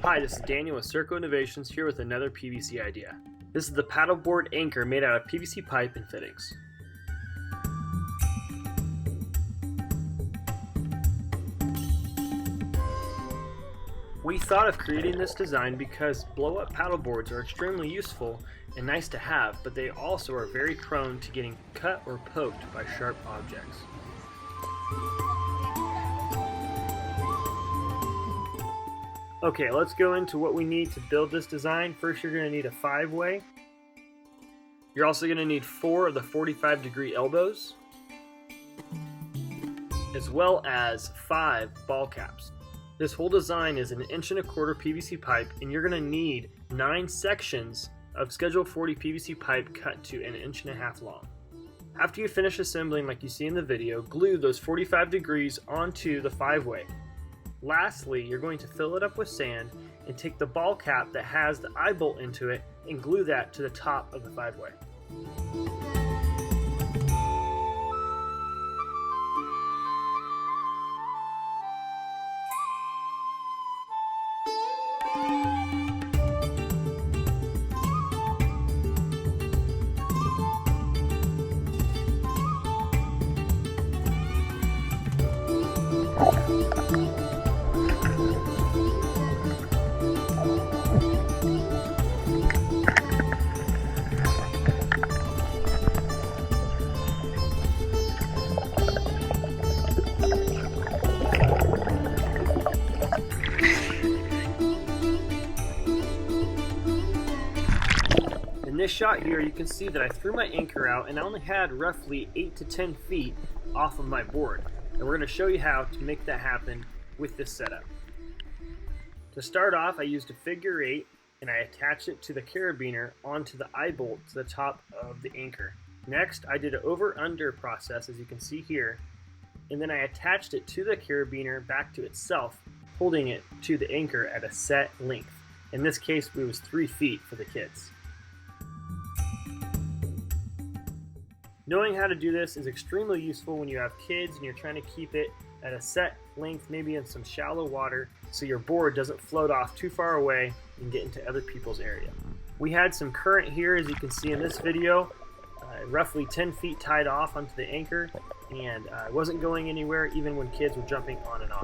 Hi, this is Daniel with Circo Innovations here with another PVC idea. This is the paddleboard anchor made out of PVC pipe and fittings. We thought of creating this design because blow-up paddleboards are extremely useful and nice to have, but they also are very prone to getting cut or poked by sharp objects. Okay, let's go into what we need to build this design. First, you're going to need a 5-way. You're also going to need 4 of the 45-degree elbows, as well as 5 ball caps. This whole design is an 1.25" PVC pipe, and you're going to need 9 sections of Schedule 40 PVC pipe cut to 1.5 inches long. After you finish assembling like you see in the video, glue those 45 degrees onto the 5-way. Lastly, you're going to fill it up with sand and take the ball cap that has the eye bolt into it and glue that to the top of the 5-way. In this shot here, you can see that I threw my anchor out and I only had roughly 8 to 10 feet off of my board. And we're going to show you how to make that happen with this setup. To start off, I used a figure 8 and I attached it to the carabiner onto the eye bolt to the top of the anchor. Next, I did an over-under process, as you can see here, and then I attached it to the carabiner back to itself, holding it to the anchor at a set length. In this case, it was 3 feet for the kids. Knowing how to do this is extremely useful when you have kids and you're trying to keep it at a set length, maybe in some shallow water, so your board doesn't float off too far away and get into other people's area. We had some current here, as you can see in this video, roughly 10 feet tied off onto the anchor, and it wasn't going anywhere even when kids were jumping on and off.